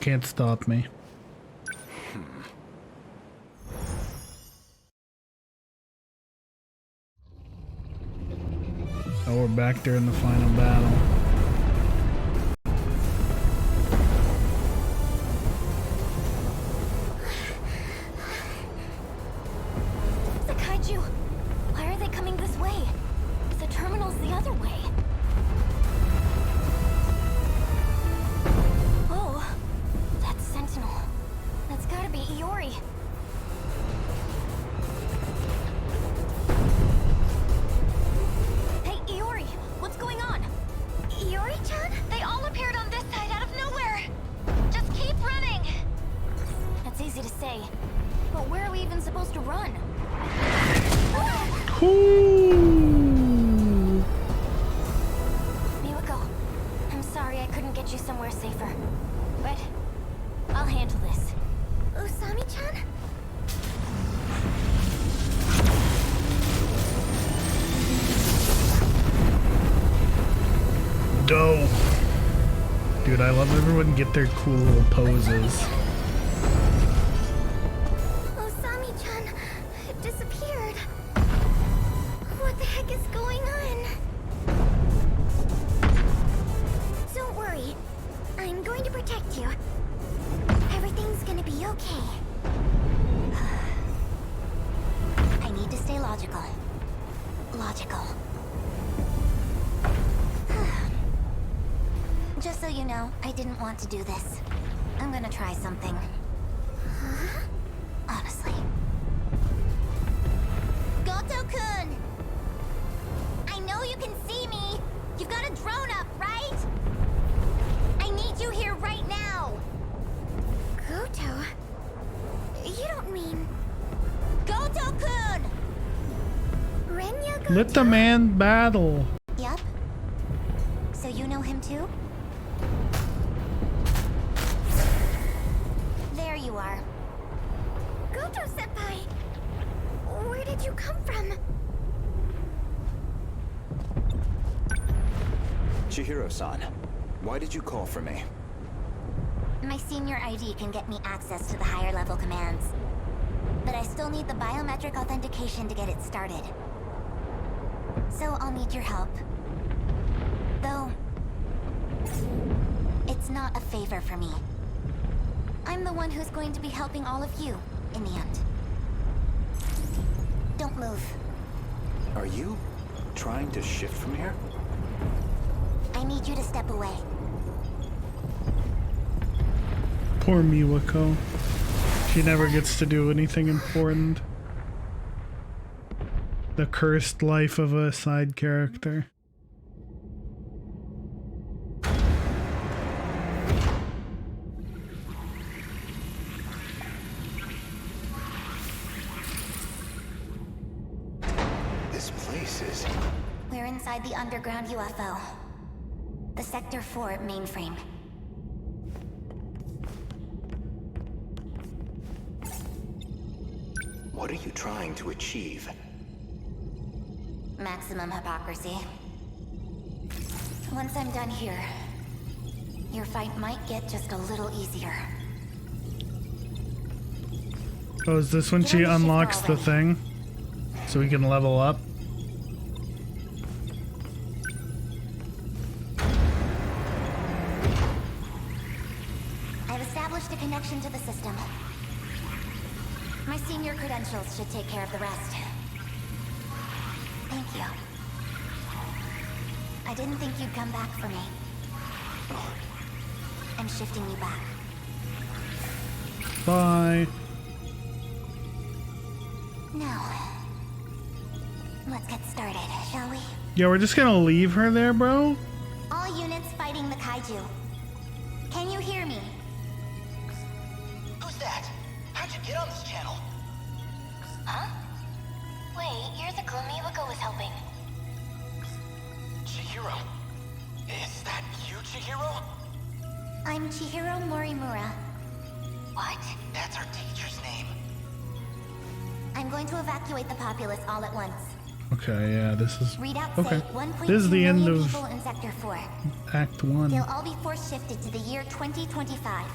Can't stop me. Oh, we're back there in the final battle. The kaiju! Why are they coming this way? The terminal's the other way. Oh, that's Sentinel. That's gotta be Iori. Hey, Iori, what's going on? Iori-chan? They all appeared on this side out of nowhere. Just keep running. That's easy to say, but where are we even supposed to run? Ooh. Miwako, I'm sorry I couldn't get you somewhere safer, but I'll handle this. Usami-chan? Dope. Dude, I love everyone get their cool little poses. Usami-chan disappeared. What the heck is going on? Don't worry. I'm going to protect you. Everything's gonna be okay. I need to stay logical. Logical. Just so you know, I didn't want to do this. I'm gonna try something. Huh? Honestly. Goto-kun! I know you can see me! You've got a drone up, right? I need you here right now! Goto? You don't mean... Goto-kun! Renya Goto? Let the man battle. Yep. So you know him too? There you are. Goto-senpai! Where did you come from? Chihiro-san, why did you call for me? My senior ID can get me access to the higher level commands. But I still need the biometric authentication to get it started. So I'll need your help. Though, it's not a favor for me. I'm the one who's going to be helping all of you, in the end. Don't move. Are you trying to shift from here? I need you to step away. Poor Miwako. She never gets to do anything important. The cursed life of a side character. This place is... We're inside the underground UFO. The Sector 4 mainframe. What are you trying to achieve? Maximum hypocrisy. Once I'm done here, your fight might get just a little easier. Oh, is this when she unlocks the thing? So we can level up? I've established a connection to the system. My senior credentials should take care of the rest. Thank you. I didn't think you'd come back for me. I'm shifting you back. Bye. Now, let's get started, shall we? Yeah, we're just gonna leave her there, bro? All units fighting the kaiju. Can you hear me? Who's that? How'd you get on this channel? Huh? Wait, you're the girl Miwako was helping. Chihiro. Is that you, Chihiro? I'm Chihiro Morimura. What? That's our teacher's name. I'm going to evacuate the populace all at once. Okay, yeah, this is... Readouts Okay. say 1.2 This is the end million of people in Sector 4. Act 1. They'll all be force shifted to the year 2025.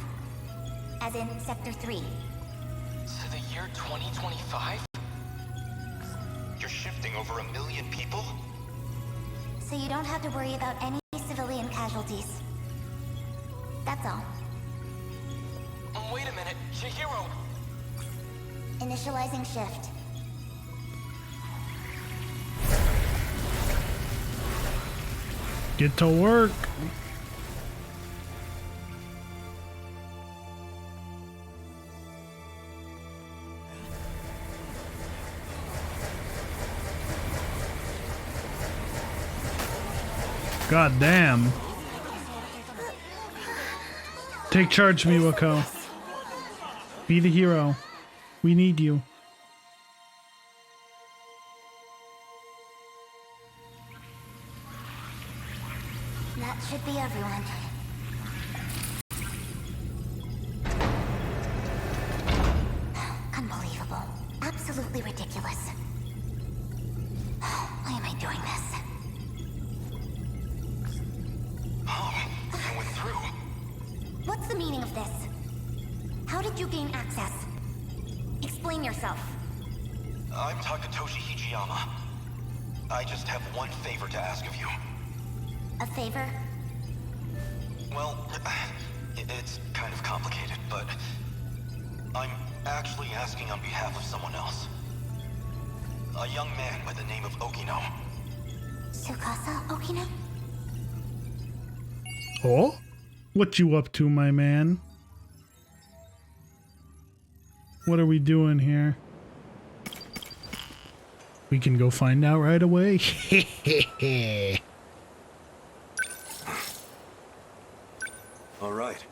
as in Sector 3. To the year 2025? You're shifting over 1 million people? So you don't have to worry about any civilian casualties. That's all. Wait a minute, Chihiro! Initializing shift. Get to work. God damn. Take charge, Miwako. Be the hero. We need you. That should be everyone. Unbelievable. Absolutely ridiculous. Why am I doing this? Oh, you went through. What's the meaning of this? How did you gain access? Explain yourself. I'm Takatoshi Hijiyama. I just have one favor to ask of you. A favor? Well, it's kind of complicated, but I'm actually asking on behalf of someone else. A young man by the name of Okino. Tsukasa Okino? Oh? What you up to, my man? What are we doing here? We can go find out right away. All right.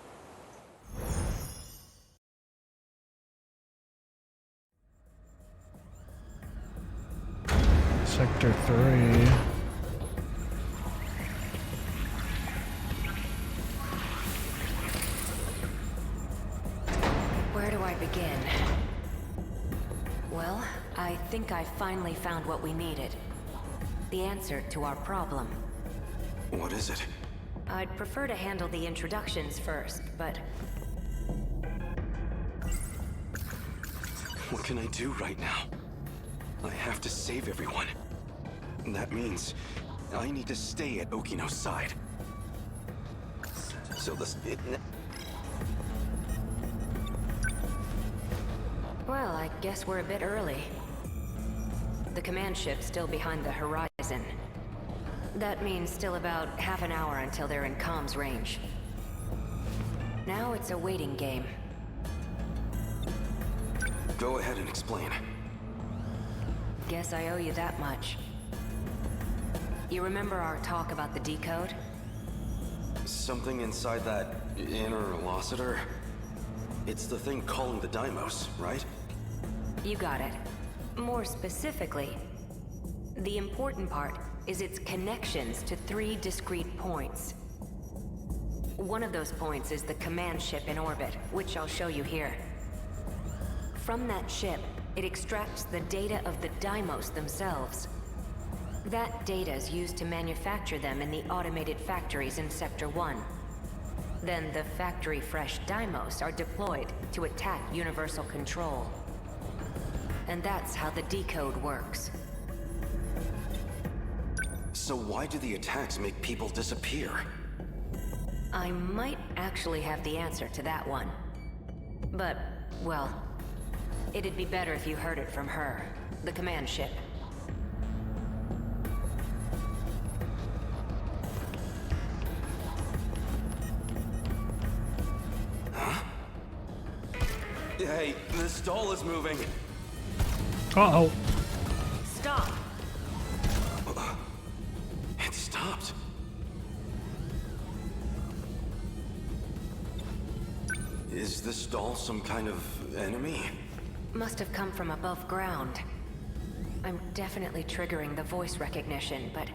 Sector 3. Where do I begin? Well, I think I finally found what we needed. The answer to our problem. What is it? I'd prefer to handle the introductions first, but What can I do right now? I have to save everyone. That means I need to stay at Okino's side. So well, I guess we're a bit early. The command ship's still behind the horizon. That means still about half an hour until they're in comms range. Now it's a waiting game. Go ahead and explain. Guess I owe you that much. You remember our talk about the decode? Something inside that interlocutor? It's the thing calling the Deimos, right? You got it. More specifically, the important part is its connections to 3 discrete points. One of those points is the command ship in orbit, which I'll show you here. From that ship, it extracts the data of the Deimos themselves. That data is used to manufacture them in the automated factories in Sector 1. Then the factory-fresh Deimos are deployed to attack Universal Control. And that's how the decode works. So why do the attacks make people disappear? I might actually have the answer to that one. But, well, it'd be better if you heard it from her, the command ship. Hey, the stall is moving. Uh-oh. Stop! It stopped. Is this stall some kind of enemy? Must have come from above ground. I'm definitely triggering the voice recognition, but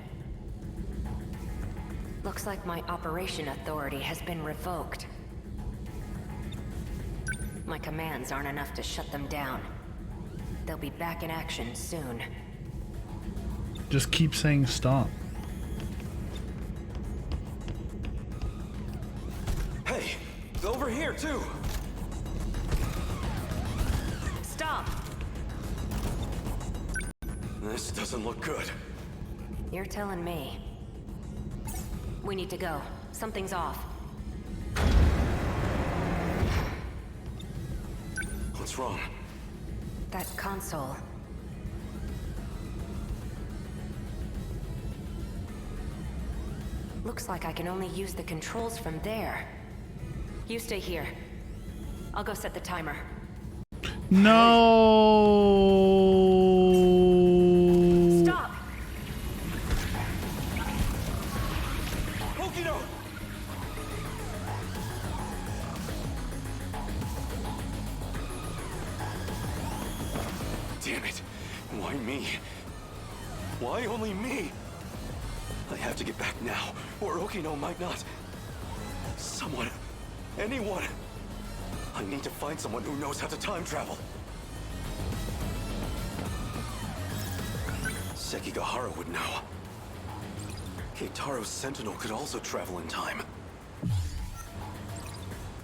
looks like my operation authority has been revoked. My commands aren't enough to shut them down. They'll be back in action soon. Just keep saying stop. Hey, over here too. This doesn't look good. You're telling me. We need to go. Something's off. What's wrong? That console. Looks like I can only use the controls from there. You stay here. I'll go set the timer. No. Stop! Okino! Damn it. Why me? Why only me? I have to get back now, or Okino might not. Someone. Anyone. I need to find someone who knows how to time travel. Sekigahara would know. Keitaro's Sentinel could also travel in time.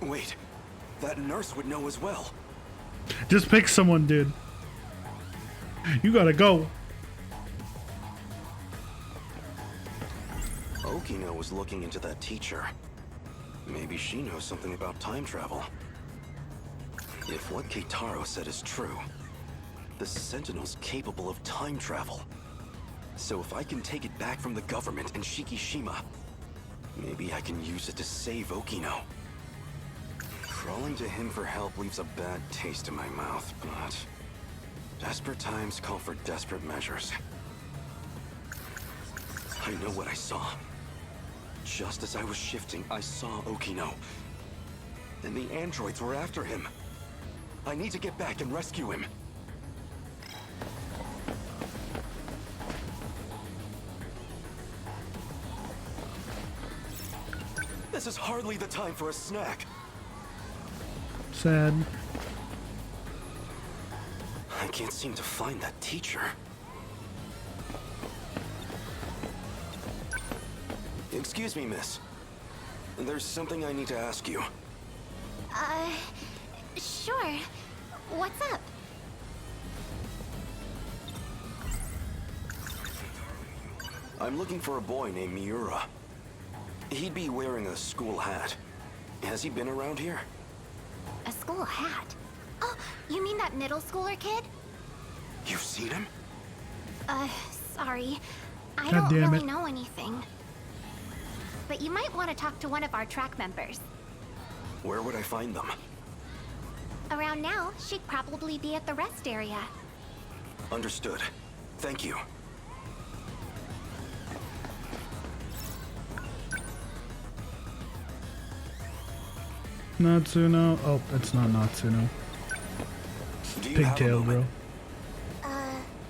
Wait, that nurse would know as well. Just pick someone, dude. You gotta go. Okino was looking into that teacher. Maybe she knows something about time travel. If what Keitaro said is true, the Sentinel's capable of time travel. So if I can take it back from the government and Shikishima, maybe I can use it to save Okino. Crawling to him for help leaves a bad taste in my mouth, but desperate times call for desperate measures. I know what I saw. Just as I was shifting, I saw Okino. And the androids were after him. I need to get back and rescue him. This is hardly the time for a snack. Sad. I can't seem to find that teacher. Excuse me, miss. There's something I need to ask you. Sure. What's up? I'm looking for a boy named Miura. He'd be wearing a school hat. Has he been around here? A school hat? Oh, you mean that middle schooler kid? You've seen him? Sorry. I God don't damn really it. know anything. But you might want to talk to one of our track members. Where would I find them? Around now, she'd probably be at the rest area. Understood. Thank you. Natsuno. Oh, it's not Natsuno. Do you have a Pigtail, bro. moment?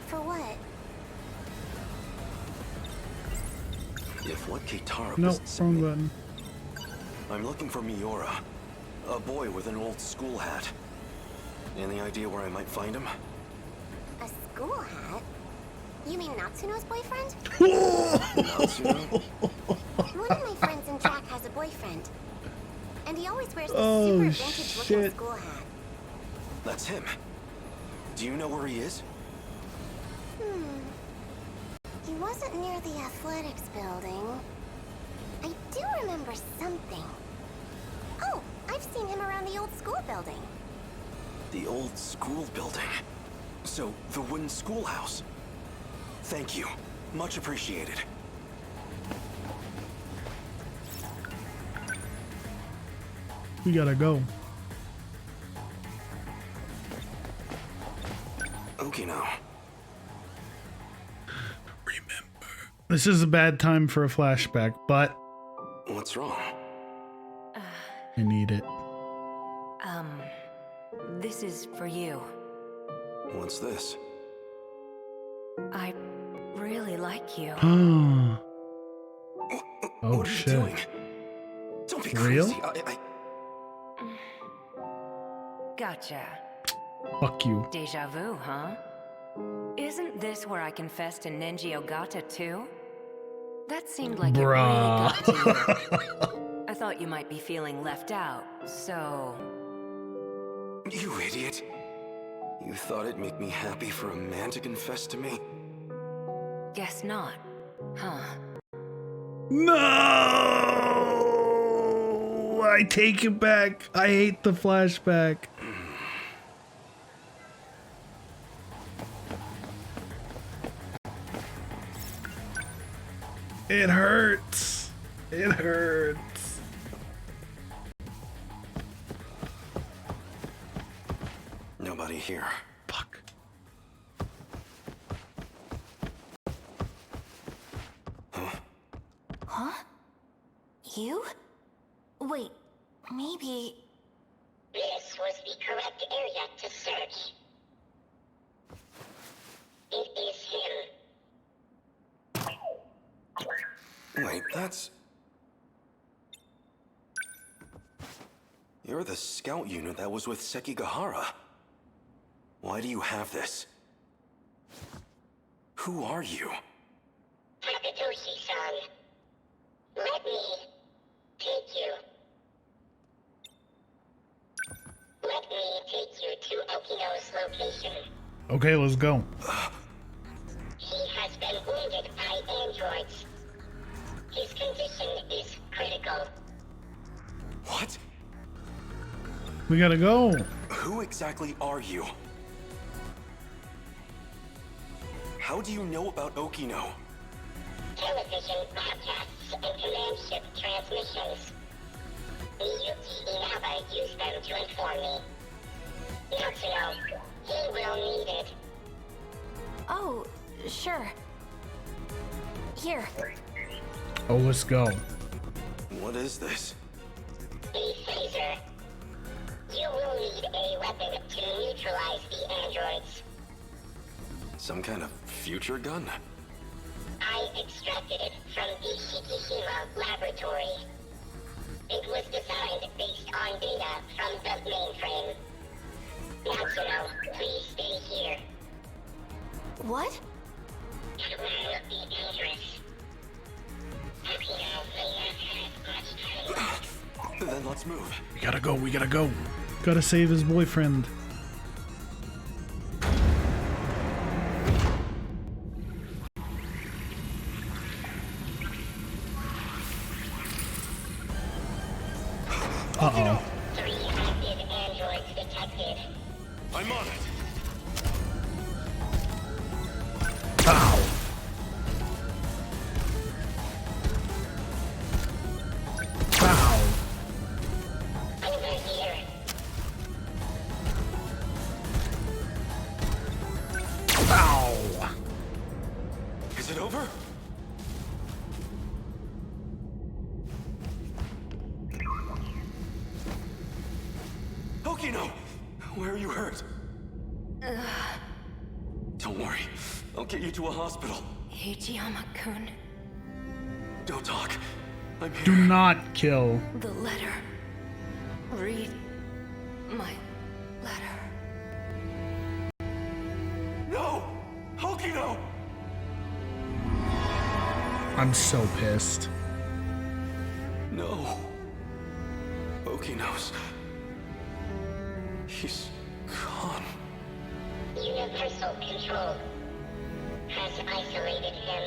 For what? If what Keitaro Nope, doesn't say, wrong button. I'm looking for Miura. A boy with an old school hat. Any idea where I might find him? A school hat? You mean Natsuno's boyfriend? Natsuno? One of my friends in track has a boyfriend. And he always wears this Oh, super vintage looking shit. school hat. That's him. Do you know where he is? He wasn't near the athletics building. I do remember something. Oh, I've seen him around the old school building. The old school building. So, the wooden schoolhouse. Thank you. Much appreciated. We gotta go. Okino. Remember. This is a bad time for a flashback, but What's wrong? I need it. This is for you. What's this? I really like you. Oh, What are shit. you doing? Don't be Real? crazy. Gotcha. Fuck you. Deja vu, huh? Isn't this where I confessed to Nenji Ogata too? That seemed like Bruh. it really got to you. I thought you might be feeling left out, so... You idiot. You thought it'd make me happy for a man to confess to me? Guess not. Huh. No! I take it back. I hate the flashback. It hurts. It hurts. Nobody here. Fuck. Huh? You? Wait, maybe... This was the correct area to search. It is him. Wait, that's... You're the scout unit that was with Sekigahara. Why do you have this? Who are you? Takatoshi-san. Let me take you. Let me take you to Okino's location. Okay, let's go. He has been wounded by androids. His condition is critical. What? We gotta go. Who exactly are you? How do you know about Okino? Television broadcasts and command ship transmissions. Miyuki Inaba used them to inform me. Natsuno, he will need it. Oh, sure. Here. Oh, let's go. What is this? A phaser. You will need a weapon to neutralize the androids. Some kind of future gun? I extracted it from the Shikishima laboratory. It was designed based on data from the mainframe. Natsuno, please stay here. What? It will be dangerous. Akino may not have much time. Then let's move. We gotta go. We gotta go. Gotta save his boyfriend. Uh-oh. 3 active androids detected. I'm on it. Ow. Ow. Over here. Ow. Is it over? Okino! Where are you hurt? Don't worry. I'll get you to a hospital. Ichiyama-kun, Don't talk. I'm here. Do not kill. the letter. Read my letter. No! Okino! I'm so pissed. No. Okino's... He's gone. Universal Control has isolated him.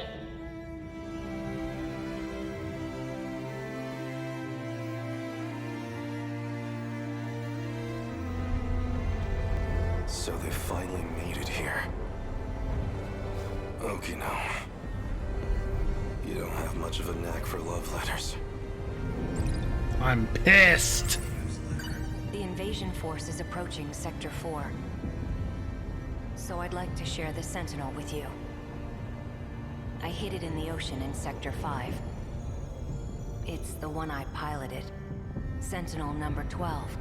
So they finally made it here. Okino. You don't have much of a knack for love letters. I'm pissed. The invasion force is approaching Sector 4. So I'd like to share the Sentinel with you. I hid it in the ocean in Sector 5. It's the one I piloted. Sentinel number 12.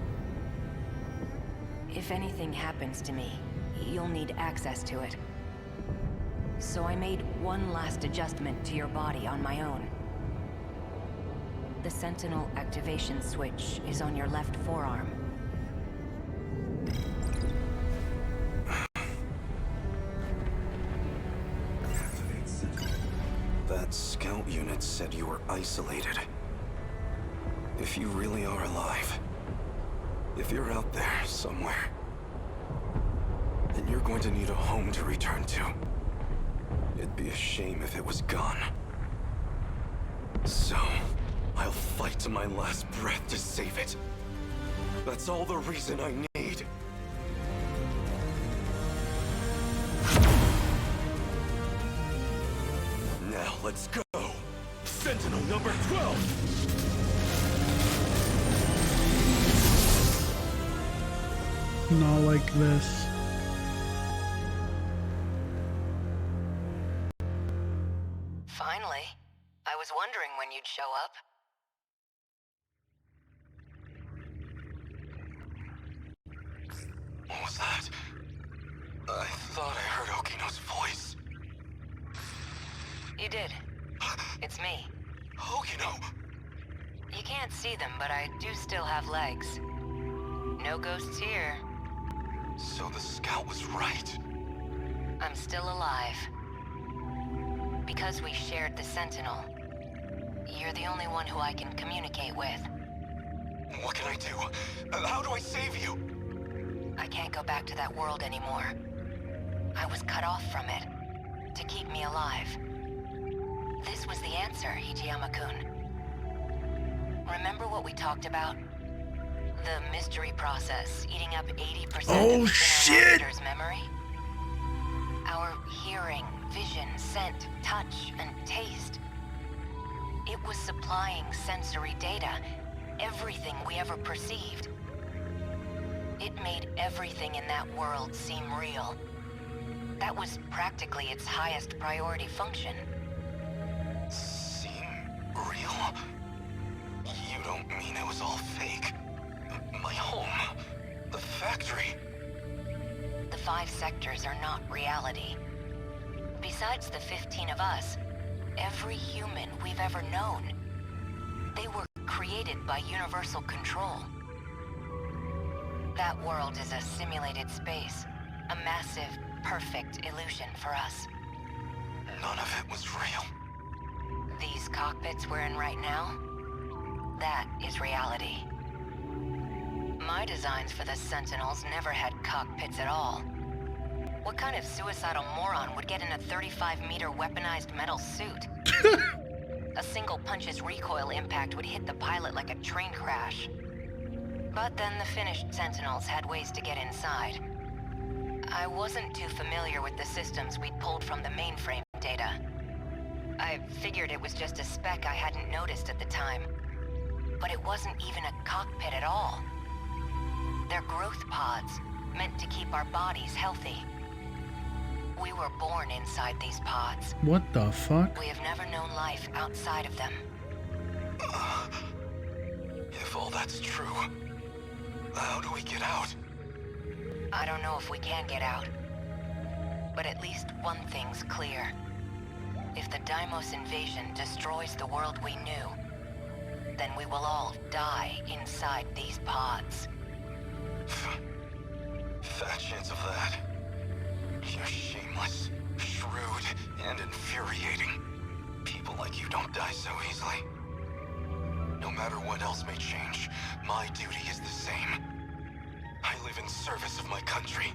If anything happens to me, you'll need access to it. So I made one last adjustment to your body on my own. The Sentinel activation switch is on your left forearm. That scout unit said you were isolated. If you really are alive, if you're out there somewhere, then you're going to need a home to return to. It'd be a shame if it was gone. So, I'll fight to my last breath to save it. That's all the reason I need. Now let's go! Sentinel number 12! Not like this. Finally. I was wondering when you'd show up. What was that? I thought I heard Okino's voice. You did. It's me. Okino! You can't see them, but I do still have legs. No ghosts here. So the scout was right. I'm still alive. Because we shared the Sentinel, you're the only one who I can communicate with. What can I do? How do I save you? I can't go back to that world anymore. I was cut off from it, to keep me alive. This was the answer, Hijiyama-kun. Remember what we talked about? The mystery process eating up 80% of shit! Memory? Our hearing, vision, scent, touch, and taste. It was supplying sensory data, everything we ever perceived. It made everything in that world seem real. That was practically its highest priority function. Seem real? You don't mean it was all fake? My home? The factory? The 5 sectors are not reality. Besides the 15 of us, every human we've ever known, they were created by universal control. That world is a simulated space, a massive, perfect illusion for us. None of it was real. These cockpits we're in right now, that is reality. My designs for the Sentinels never had cockpits at all. What kind of suicidal moron would get in a 35-meter weaponized metal suit? A single punch's recoil impact would hit the pilot like a train crash. But then the finished Sentinels had ways to get inside. I wasn't too familiar with the systems we'd pulled from the mainframe data. I figured it was just a speck I hadn't noticed at the time. But it wasn't even a cockpit at all. They're growth pods, meant to keep our bodies healthy. We were born inside these pods. What the fuck? We have never known life outside of them. If all that's true, how do we get out? I don't know if we can get out. But at least one thing's clear. If the Deimos invasion destroys the world we knew, then we will all die inside these pods. Fat chance of that. You're shameless, shrewd, and infuriating. People like you don't die so easily. No matter what else may change, my duty is the same. I live in service of my country,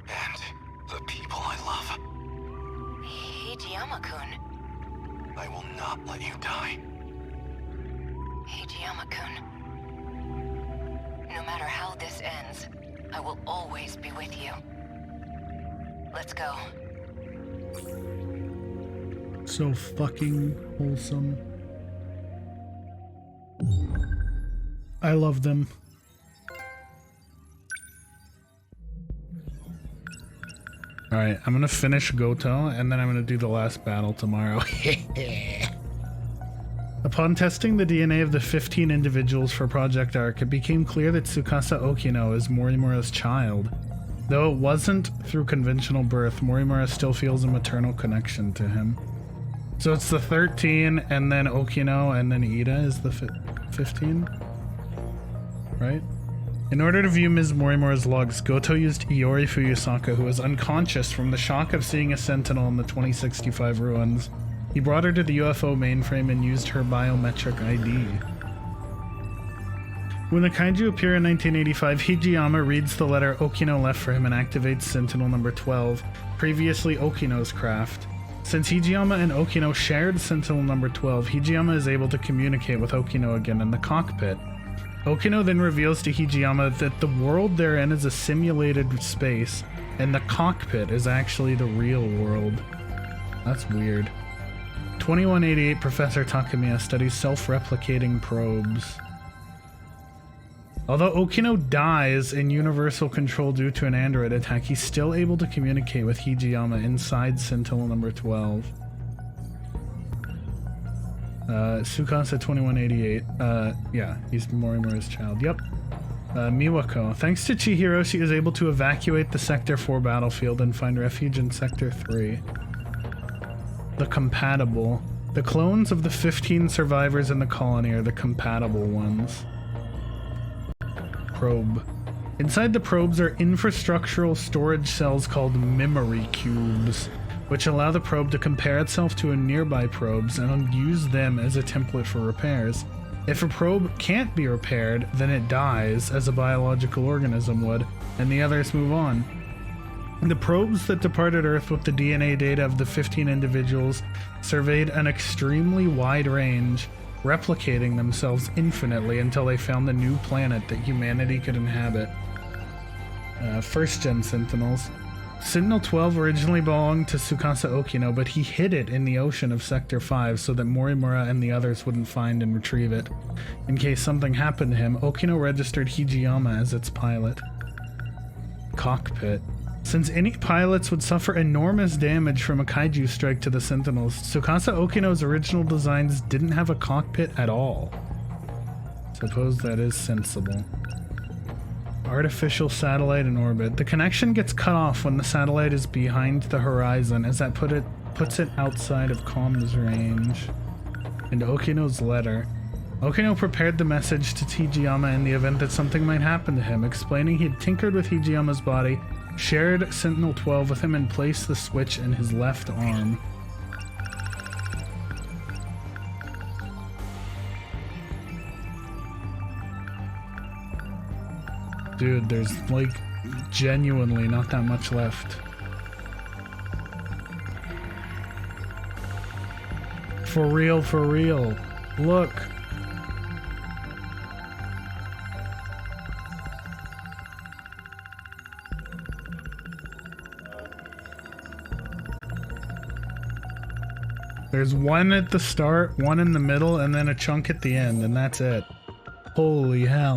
and the people I love. Hijiyama-kun. I will not let you die. Hijiyama-kun. No matter how this ends, I will always be with you. Let's go. So fucking wholesome. I love them. Alright, I'm gonna finish Goto, and then I'm gonna do the last battle tomorrow. Upon testing the DNA of the 15 individuals for Project Arc, it became clear that Tsukasa Okino is Morimura's child. Though it wasn't through conventional birth, Morimura still feels a maternal connection to him. So it's the 13, and then Okino, and then Ida is the 15? Right? In order to view Ms. Morimura's logs, Goto used Iori Fuyusaka, who was unconscious from the shock of seeing a sentinel in the 2065 ruins. He brought her to the UFO mainframe and used her biometric ID. When the kaiju appear in 1985, Hijiyama reads the letter Okino left for him and activates Sentinel number 12, previously Okino's craft. Since Hijiyama and Okino shared Sentinel number 12, Hijiyama is able to communicate with Okino again in the cockpit. Okino then reveals to Hijiyama that the world they're in is a simulated space, and the cockpit is actually the real world. That's weird. 2188 Professor Takamiya studies self-replicating probes. Although Okino dies in Universal Control due to an android attack, he's still able to communicate with Hijiyama inside Sentinel number 12. Tsukasa 2188. Yeah, he's Morimura's child. Yep. Miwako. Thanks to Chihiro, she is able to evacuate the Sector 4 battlefield and find refuge in Sector 3. The compatible. The clones of the 15 survivors in the colony are the compatible ones. Probe. Inside the probes are infrastructural storage cells called memory cubes, which allow the probe to compare itself to nearby probes and use them as a template for repairs. If a probe can't be repaired, then it dies, as a biological organism would, and the others move on. The probes that departed Earth with the DNA data of the 15 individuals surveyed an extremely wide range, replicating themselves infinitely until they found the new planet that humanity could inhabit. First-gen Sentinels. Sentinel 12 originally belonged to Tsukasa Okino, but he hid it in the ocean of Sector 5 so that Morimura and the others wouldn't find and retrieve it. In case something happened to him, Okino registered Hijiyama as its pilot. Cockpit. Since any pilots would suffer enormous damage from a kaiju strike to the Sentinels, Tsukasa Okino's original designs didn't have a cockpit at all. Suppose that is sensible. Artificial satellite in orbit. The connection gets cut off when the satellite is behind the horizon, as that puts it outside of comms range. And Okino's letter. Okino prepared the message to Hijiyama in the event that something might happen to him, explaining he'd tinkered with Hijiyama's body, shared Sentinel 12 with him, and placed the switch in his left arm. Dude, there's like genuinely not that much left. For real, for real. Look. There's one at the start, one in the middle, and then a chunk at the end, and that's it. Holy hell.